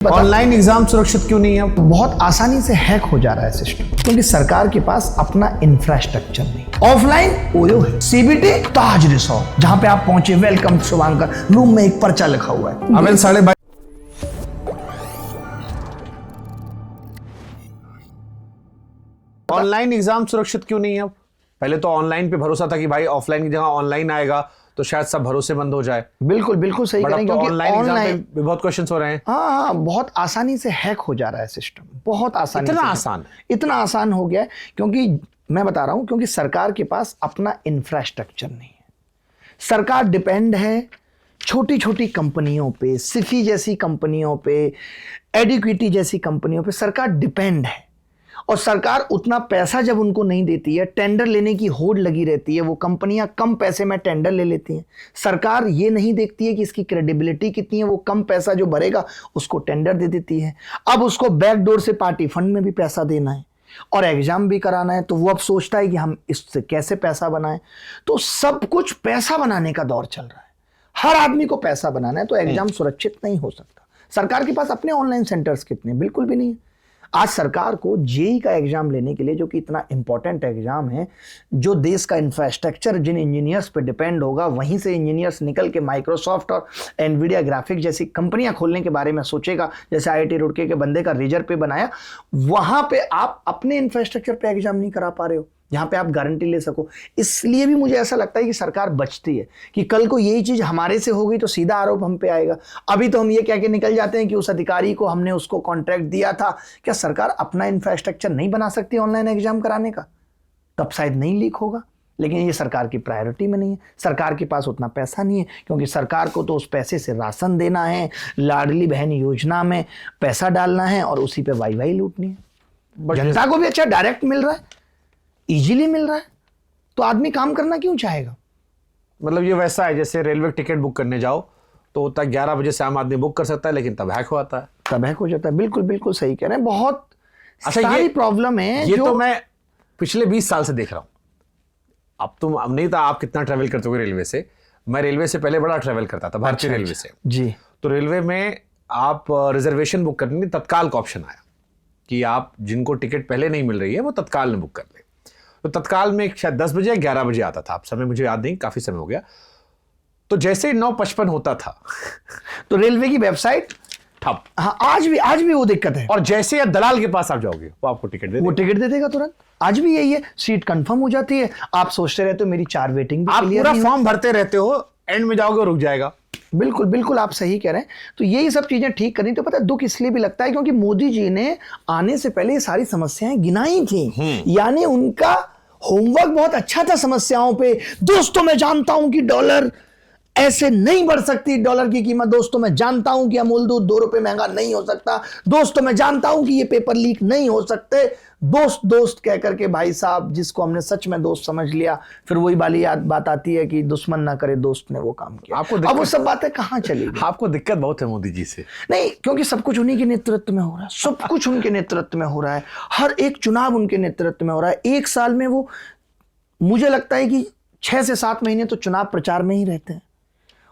Online exam सुरक्षित क्यों नहीं है? बहुत आसानी से हैक हो जा रहा है सिस्टम, क्योंकि सरकार के पास अपना इंफ्रास्ट्रक्चर नहीं। ऑफलाइन ओयो है, सीबीटी ताज रिसोर्ट, जहां पे आप पहुंचे, वेलकम शुभांकर, रूम में एक पर्चा लिखा हुआ है। अवेल 22:30। ऑनलाइन एग्जाम सुरक्षित क्यों नहीं है? पहले तो ऑनलाइन पे भरोसा था कि भाई ऑफलाइन की जगह ऑनलाइन आएगा तो शायद सब भरोसेमंद हो जाए। बिल्कुल बिल्कुल सही करें, क्योंकि ऑनलाइन एग्जाम पे बहुत क्वेश्चंस हो रहे हैं। हाँ, बहुत आसानी से हैक हो जा रहा है सिस्टम, बहुत आसानी। इतना आसान हो गया है, क्योंकि मैं बता रहा हूं, क्योंकि सरकार के पास अपना इंफ्रास्ट्रक्चर नहीं है। सरकार डिपेंड है छोटी छोटी कंपनियों पे, सिफी जैसी कंपनियों पे, एडिक्विटी जैसी कंपनियों पे सरकार डिपेंड है। और सरकार उतना पैसा जब उनको नहीं देती है, टेंडर लेने की होड़ लगी रहती है, वो कंपनियां कम पैसे में टेंडर ले लेती हैं। सरकार ये नहीं देखती है कि इसकी क्रेडिबिलिटी कितनी है, वो कम पैसा जो भरेगा उसको टेंडर दे देती है। अब उसको बैकडोर से पार्टी फंड में भी पैसा देना है और एग्जाम भी कराना है, तो वो अब सोचता है कि हम इससे कैसे पैसा बनाएं। तो सब कुछ पैसा बनाने का दौर चल रहा है, हर आदमी को पैसा बनाना है, तो एग्जाम सुरक्षित नहीं हो सकता। सरकार के पास अपने ऑनलाइन सेंटर्स कितने? बिल्कुल भी नहीं है। आज सरकार को जेईई का एग्जाम लेने के लिए, जो कि इतना इंपॉर्टेंट एग्जाम है, जो देश का इंफ्रास्ट्रक्चर जिन इंजीनियर्स पे डिपेंड होगा, वहीं से इंजीनियर्स निकल के माइक्रोसॉफ्ट और एनवीडिया ग्राफिक जैसी कंपनियां खोलने के बारे में सोचेगा, जैसे आईआईटी रुड़की के बंदे का रेजर पे बनाया, वहां पे आप अपने इंफ्रास्ट्रक्चर पे एग्जाम नहीं करा पा रहे हो जहां पे आप गारंटी ले सको। इसलिए भी मुझे ऐसा लगता है कि सरकार बचती है कि कल को यही चीज हमारे से होगी तो सीधा आरोप हम पे आएगा। अभी तो हम ये कह के निकल जाते हैं कि उस अधिकारी को हमने उसको कॉन्ट्रैक्ट दिया था। क्या सरकार अपना इंफ्रास्ट्रक्चर नहीं बना सकती ऑनलाइन एग्जाम कराने का? तब शायद नहीं लीक होगा, लेकिन ये सरकार की प्रायोरिटी में नहीं है। सरकार के पास उतना पैसा नहीं है, क्योंकि सरकार को तो उस पैसे से राशन देना है, लाडली बहन योजना में पैसा डालना है और उसी पे वाई लूटनी है। जनता को भी अच्छा डायरेक्ट मिल रहा है, इजीली मिल रहा है, तो आदमी काम करना क्यों चाहेगा? मतलब ये वैसा है जैसे रेलवे टिकट बुक करने जाओ तो तक 11 बजे से आम आदमी बुक कर सकता है, लेकिन तब हैक होता है, तब हैक हो जाता है। बिल्कुल बिल्कुल सही कह रहे हैं, बहुत सारी प्रॉब्लम है। ये तो मैं पिछले 20 साल से देख रहा हूं। अब नहीं था, आप कितना ट्रेवल करते हो रेलवे से? मैं रेलवे से पहले बड़ा ट्रेवल करता था, भारतीय रेलवे से जी। तो रेलवे में आप रिजर्वेशन बुक करने तत्काल का ऑप्शन आया कि आप जिनको टिकट पहले नहीं मिल रही है वो तत्काल में बुक कर ले। तो तत्काल में शायद 10 बजे या 11 बजे आता था, आप समय मुझे याद नहीं, काफी समय हो गया। तो जैसे ही 9:55 होता था तो रेलवे की वेबसाइट ठप। हाँ, आज भी वो दिक्कत है। और जैसे या दलाल के पास आप जाओगे वो आपको टिकट दे, वो टिकट दे देगा तुरंत। आज भी यही है, सीट कंफर्म हो जाती है, आप सोचते रहते हो मेरी 4 वेटिंग भी, आप पूरा फॉर्म भरते रहते हो, एंड में जाओगे रुक जाएगा। बिल्कुल बिल्कुल आप सही कह रहे हैं। तो यही सब चीजें ठीक करनी, तो पता है दुख इसलिए भी लगता है क्योंकि मोदी जी ने आने से पहले ये सारी समस्याएं गिनाई थी। यानी उनका होमवर्क बहुत अच्छा था समस्याओं पे। दोस्तों मैं जानता हूं कि डॉलर ऐसे नहीं बढ़ सकती, डॉलर की कीमत। दोस्तों मैं जानता हूं कि अमूल दूध 2 रुपए महंगा नहीं हो सकता। दोस्तों मैं जानता हूं कि ये पेपर लीक नहीं हो सकते। दोस्त दोस्त कह करके भाई साहब, जिसको हमने सच में दोस्त समझ लिया, फिर वही वाली बात आती है कि दुश्मन ना करे दोस्त ने वो काम किया। अब वो सब बातें कहां चली? आपको दिक्कत बहुत है मोदी जी से। नहीं, क्योंकि सब कुछ उन्हीं के नेतृत्व में हो रहा है, सब कुछ उनके नेतृत्व में हो रहा है, हर एक चुनाव उनके नेतृत्व में हो रहा है। एक साल में वो, मुझे लगता है कि 6 से 7 महीने तो चुनाव प्रचार में ही रहते हैं।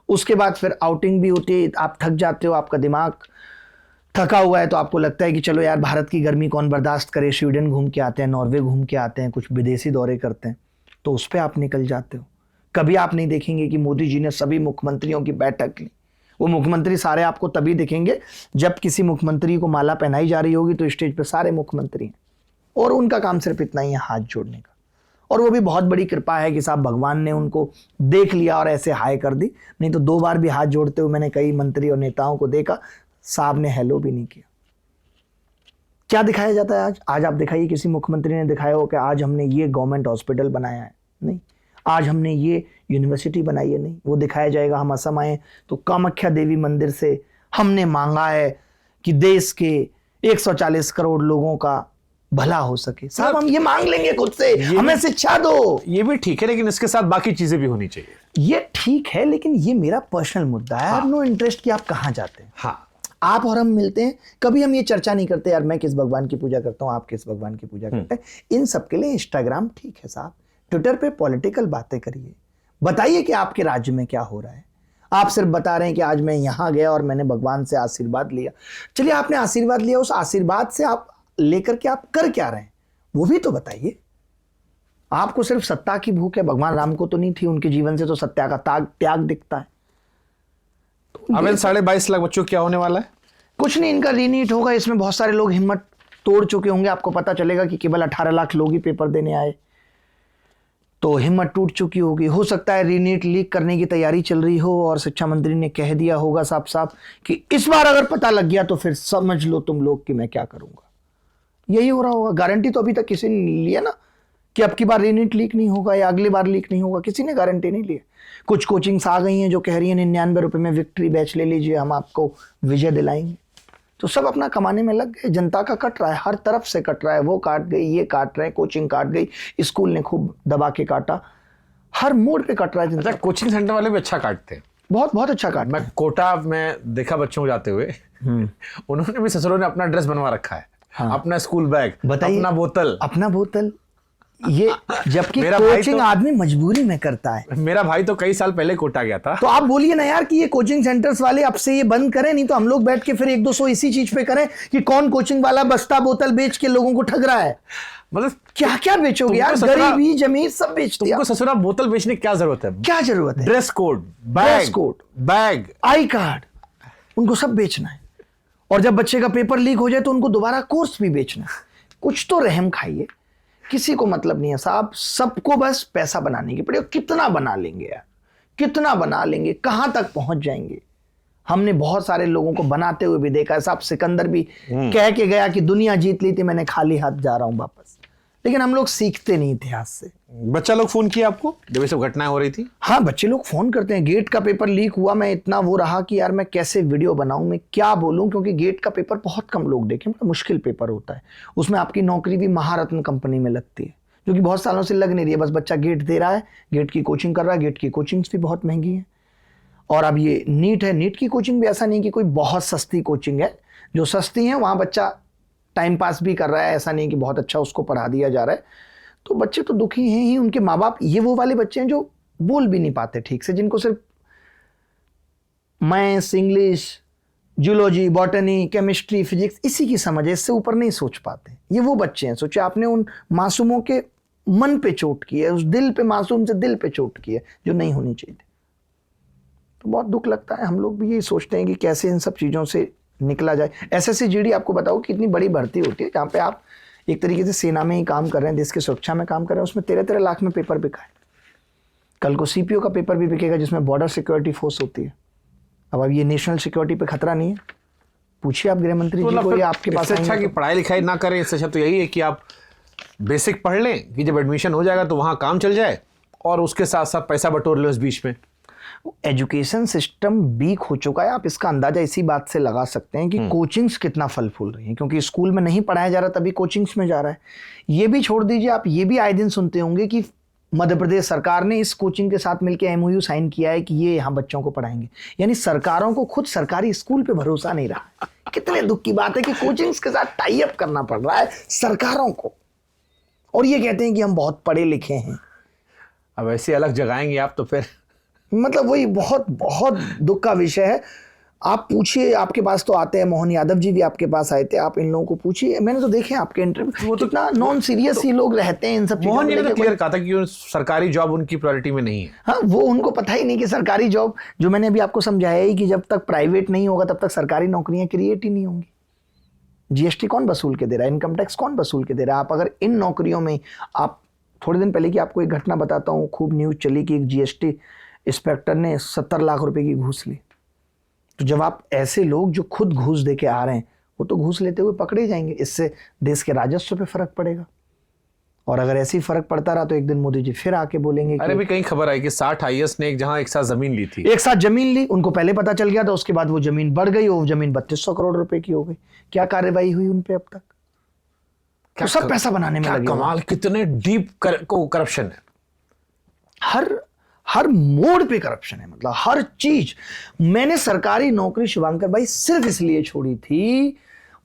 उसके बाद फिर आउटिंग भी होती है, आप थक जाते हो, आपका दिमाग थका हुआ है, तो आपको लगता है कि चलो यार भारत की गर्मी कौन बर्दाश्त करे, स्वीडन घूम के आते हैं, नॉर्वे घूम के आते हैं, कुछ विदेशी दौरे करते हैं, तो उस पर आप निकल जाते हो। कभी आप नहीं देखेंगे कि मोदी जी ने सभी मुख्यमंत्रियों की बैठक ली। वो मुख्यमंत्री सारे आपको तभी दिखेंगे जब किसी मुख्यमंत्री को माला पहनाई जा रही होगी, तो स्टेज पर सारे मुख्यमंत्री हैं और उनका काम सिर्फ इतना ही है, हाथ जोड़ने का। और वो भी बहुत बड़ी कृपा है कि साहब भगवान ने उनको देख लिया और ऐसे हाय कर दी, नहीं तो 2 बार भी हाथ जोड़ते हुए मैंने कई मंत्री और नेताओं को देखा, साहब ने हेलो भी नहीं किया। क्या दिखाया जाता है आज आप दिखाइए, किसी मुख्यमंत्री ने दिखाया हो कि आज हमने ये गवर्नमेंट हॉस्पिटल बनाया है? नहीं। आज हमने ये यूनिवर्सिटी बनाई है? नहीं। वो दिखाया जाएगा हम असम आए तो कामाख्या देवी मंदिर से हमने मांगा है कि देश के 140 करोड़ लोगों का भला हो सके। साहब हम ये मांग लेंगे खुद से, हमें शिक्षा दो। ये भी ठीक है, लेकिन इसके साथ बाकी चीजें भी होनी चाहिए। ये ठीक है, लेकिन ये मेरा पर्सनल मुद्दा है। नो इंटरेस्ट कि आप कहां जाते हैं। हाँ, आप और हम मिलते हैं, कभी हम ये चर्चा नहीं करते यार मैं किस भगवान की पूजा करता हूं, आप किस भगवान की पूजा करते हैं। इन सब के लिए इंस्टाग्राम ठीक है साहब, ट्विटर पे पॉलिटिकल बातें करिए, बताइए कि आपके राज्य में क्या हो रहा है। आप सिर्फ बता रहे हैं कि आज मैं यहां गया और मैंने भगवान से आशीर्वाद लिया। चलिए, आपने आशीर्वाद लिया, उस आशीर्वाद से आप लेकर के आप कर क्या रहे हैं वो भी तो बताइए। आपको सिर्फ सत्ता की भूख है, भगवान राम को तो नहीं थी, उनके जीवन से तो सत्या का त्याग दिखता है। अब इन 22.5 लाख बच्चों क्या होने वाला है? कुछ नहीं, इनका रीनीट होगा। इसमें बहुत सारे लोग हिम्मत तोड़ चुके होंगे। आपको पता चलेगा कि केवल 18 लाख लोग ही पेपर देने आए, तो हिम्मत टूट चुकी होगी। हो सकता है रीनीट लीक करने की तैयारी चल रही हो और शिक्षा मंत्री ने कह दिया होगा साफ साफ कि इस बार अगर पता लग गया तो फिर समझ लो तुम लोग कि मैं क्या करूंगा। यही हो रहा होगा। गारंटी तो अभी तक किसी ने नहीं लिया ना कि अब की बार रीनीट लीक नहीं होगा या अगली बार लीक नहीं होगा। किसी ने गारंटी नहीं ली। कुछ कोचिंग्स आ गई हैं जो कह रही हैं 99 रुपए में विक्ट्री बैच ले लीजिए, हम आपको विजय दिलाएंगे। तो सब अपना कमाने में लग गए। जनता का कट रहा है, हर तरफ से कट रहा है। वो काट गई, ये काट रहे हैं, कोचिंग काट गई, स्कूल ने खूब दबा के काटा, हर मोड़ पे कट रहा है जनता। कोचिंग सेंटर वाले भी अच्छा काटते हैं, बहुत बहुत अच्छा काट। मैं कोटा में देखा बच्चों को जाते हुए, उन्होंने भी ससुरों ने अपना ड्रेस बनवा रखा है। हाँ। अपना स्कूल बैग, अपना बोतल, ये जबकि कोचिंग आदमी मजबूरी में करता है। मेरा भाई तो कई साल पहले कोटा गया था। तो आप बोलिए ना यार कि ये कोचिंग सेंटर्स वाले अब से ये बंद करें, नहीं तो हम लोग बैठ के फिर 100-200 इसी चीज पे करें कि कौन कोचिंग वाला बस्ता बोतल बेच के लोगों को ठग रहा है। मतलब क्या क्या बेचोगे यार, गरीबी जमीन सब बेच दिया। तुमको ससुरा बोतल बेचने की क्या जरूरत है? क्या जरूरत है? Dress code, bag, I card, उनको सब बेचना है। और जब बच्चे का पेपर लीक हो जाए तो उनको दोबारा कोर्स भी बेचना है। कुछ तो रहम खाइए। किसी को मतलब नहीं है साहब, सबको बस पैसा बनाने की पड़ेगी। कितना बना लेंगे यार, कितना बना लेंगे, कहां तक पहुंच जाएंगे। हमने बहुत सारे लोगों को बनाते हुए भी देखा है साहब। सिकंदर भी कह के गया कि दुनिया जीत ली थी, मैंने खाली हाथ जा रहा हूं वापस। लेकिन हम लोग सीखते नहीं इतिहास से। बच्चा लोग फोन किया आपको जब ये सब घटनाएं हो रही थी? हाँ, बच्चे लोग फोन करते हैं। गेट का पेपर लीक हुआ, मैं इतना वो रहा कि यार मैं कैसे वीडियो बनाऊं, मैं क्या बोलूं, क्योंकि गेट का पेपर बहुत कम लोग देखें, मतलब मुश्किल पेपर होता है। उसमें आपकी नौकरी भी महारत्न कंपनी में लगती है, जो कि बहुत सालों से लग नहीं रही है। बस बच्चा गेट दे रहा है, गेट की कोचिंग कर रहा है। गेट की कोचिंग्स भी बहुत महंगी है। और अब ये नीट है, नीट की कोचिंग भी ऐसा नहीं कि कोई बहुत सस्ती कोचिंग है। जो सस्ती है वहां बच्चा टाइम पास भी कर रहा है, ऐसा नहीं कि बहुत अच्छा उसको पढ़ा दिया जा रहा है। तो बच्चे तो दुखी हैं ही, उनके माँ बाप। ये वो वाले बच्चे हैं जो बोल भी नहीं पाते ठीक से, जिनको सिर्फ maths, English, zoology, botany, chemistry, physics इसी की समझ है, इससे ऊपर नहीं सोच पाते। ये वो बच्चे हैं। सोचिए, आपने उन मासूमों के मन पे चोट की है, उस दिल पे, मासूम से दिल पे चोट की है जो नहीं होनी चाहिए। तो बहुत दुख लगता है। हम लोग भी यही सोचते हैं कि कैसे इन सब चीज़ों से निकला जाए। एसएससी जीडी आपको बताओ कि इतनी बड़ी भर्ती होती है, जहाँ पे आप एक तरीके से सेना में ही काम कर रहे हैं, देश की सुरक्षा में काम कर रहे हैं। उसमें 13-13 लाख में पेपर बिका है। कल को सीपीओ का पेपर भी बिकेगा, जिसमें बॉर्डर सिक्योरिटी फोर्स होती है। अब ये नेशनल सिक्योरिटी पे खतरा नहीं है? पूछिए आप गृह मंत्री जी को, ये आपके पास अच्छा कि पढ़ाई लिखाई ना करें, इससे अच्छा तो यही है कि आप बेसिक पढ़ लें कि जब एडमिशन हो जाएगा तो वहाँ काम चल जाए और उसके साथ साथ पैसा बटोर लें उस बीच में। एजुकेशन सिस्टम वीक हो चुका है। आप इसका अंदाजा इसी बात से लगा सकते हैं कि कोचिंग्स कितना फल फूल रही हैं, क्योंकि स्कूल में नहीं पढ़ाया जा रहा तभी कोचिंग्स में जा रहा है। ये भी छोड़ दीजिए, आप ये भी आए दिन सुनते होंगे कि मध्य प्रदेश सरकार ने इस कोचिंग के साथ मिलकर एमओयू साइन किया है कि ये यहाँ बच्चों को पढ़ाएंगे। यानी सरकारों को खुद सरकारी स्कूल पे भरोसा नहीं रहा। कितने दुख की बात है कि कोचिंग्स के साथ टाई अप करना पड़ रहा है सरकारों को, और ये कहते हैं कि हम बहुत पढ़े लिखे हैं। अब ऐसे अलग जगाएंगे आप तो फिर मतलब वही बहुत बहुत दुख का विषय है। आप पूछिए, आपके पास तो आते हैं, मोहन यादव जी भी आपके पास आए थे, आप इन लोगों को पूछिए। मैंने तो देखे आपके इंटरव्यू, वो तो कितना नॉन सीरियस ही लोग रहते हैं इन सब चीजों। मोहन जी ने तो क्लियर कहा था कि सरकारी जॉब उनकी प्रायोरिटी में नहीं है। हाँ, वो उनको पता ही नहीं कि सरकारी जॉब, जो मैंने अभी आपको समझाया ही कि जब तक प्राइवेट नहीं होगा तब तक सरकारी नौकरियां क्रिएट ही नहीं होंगी। जीएसटी कौन वसूल के दे रहा है, इनकम टैक्स कौन वसूल के दे रहा है। आप अगर इन नौकरियों में, आप थोड़े दिन पहले की आपको एक घटना बताता हूँ, खूब न्यूज चली कि एक जीएसटी इंस्पेक्टर ने 70 लाख रुपए की घूस ली। तो जब आप ऐसे लोग जो खुद घूस दे के आ रहे हैं, वो तो घूस लेते हुए पकड़े जाएंगे। इससे देश के राजस्व पे फर्क पड़ेगा, और अगर ऐसे ही फर्क पड़ता रहा तो एक दिन मोदी जी फिर आके बोलेंगे। अरे भी कहीं खबर आई कि 60 आईएएस ने एक साथ जमीन ली थी, एक साथ जमीन ली, उनको पहले पता चल गया था, उसके बाद वो जमीन बढ़ गई, वो जमीन 3200 करोड़ रुपए की हो गई। क्या कार्रवाई हुई उन पे अब तक? तो सब पैसा बनाने में लगे। कमाल, कितने डीप करप्शन है। हर मोड़ पे करप्शन है, मतलब हर चीज। मैंने सरकारी नौकरी शुभांकर भाई सिर्फ इसलिए छोड़ी थी,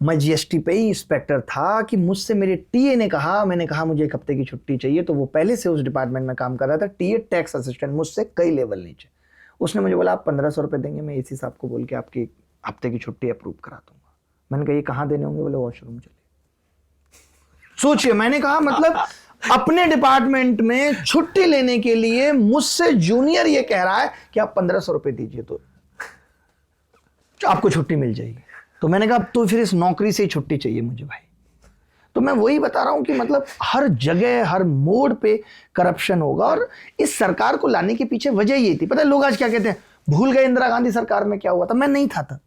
मैं जीएसटी पे ही इंस्पेक्टर था, कि मुझसे मेरे टीए ने कहा, मैंने कहा मुझे 1 हफ्ते की छुट्टी चाहिए, तो वो पहले से उस डिपार्टमेंट में काम कर रहा था, टीए टैक्स असिस्टेंट, मुझसे कई लेवल नीचे। उसने मुझे बोला आप 1500 रुपये देंगे, मैं एसी साहब को बोल के आपकी हफ्ते की छुट्टी अप्रूव करा दूंगा। मैंने कहा ये कहाँ देने होंगे? बोले वॉशरूम चलिए। सोचिए, मैंने कहा मतलब अपने डिपार्टमेंट में छुट्टी लेने के लिए मुझसे जूनियर ये कह रहा है कि आप 1500 रुपये दीजिए तो आपको छुट्टी मिल जाएगी। तो मैंने कहा तो फिर इस नौकरी से ही छुट्टी चाहिए मुझे भाई। तो मैं वही बता रहा हूं कि मतलब हर जगह हर मोड़ पे करप्शन होगा, और इस सरकार को लाने के पीछे वजह ये थी। पता है लोग आज क्या कहते हैं, भूल गए इंदिरा गांधी सरकार में क्या हुआ था? मैं नहीं था तब,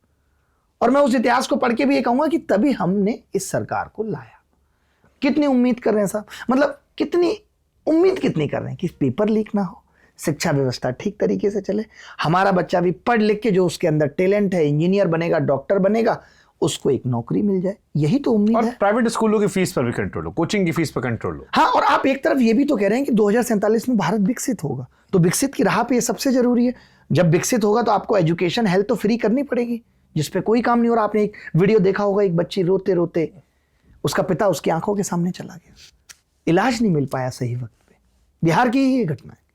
और मैं उस इतिहास को पढ़ के भी ये कहूंगा कि तभी हमने इस सरकार को लाया। कितनी उम्मीद कर रहे हैं साहब, मतलब कितनी उम्मीद कितनी कर रहे हैं कि पेपर लीक ना हो, शिक्षा व्यवस्था ठीक तरीके से चले, हमारा बच्चा भी पढ़ लिख के जो उसके अंदर टैलेंट है, इंजीनियर बनेगा, डॉक्टर बनेगा, उसको एक नौकरी मिल जाए। यही तो उम्मीद है। प्राइवेट स्कूलों की फीस पर भी कंट्रोल हो, कोचिंग की फीस पर कंट्रोल हो। हाँ, और आप एक तरफ ये भी तो कह रहे हैं कि 2047 में भारत विकसित होगा, तो विकसित की राह पे ये सबसे जरूरी है। जब विकसित होगा तो आपको एजुकेशन हेल्थ तो फ्री करनी पड़ेगी, जिसपे कोई काम नहीं हो रहा। आपने एक वीडियो देखा होगा, एक बच्ची रोते रोते उसका पिता उसकी आंखों के सामने चला गया, इलाज नहीं मिल पाया सही वक्त पे। बिहार की ये घटना है।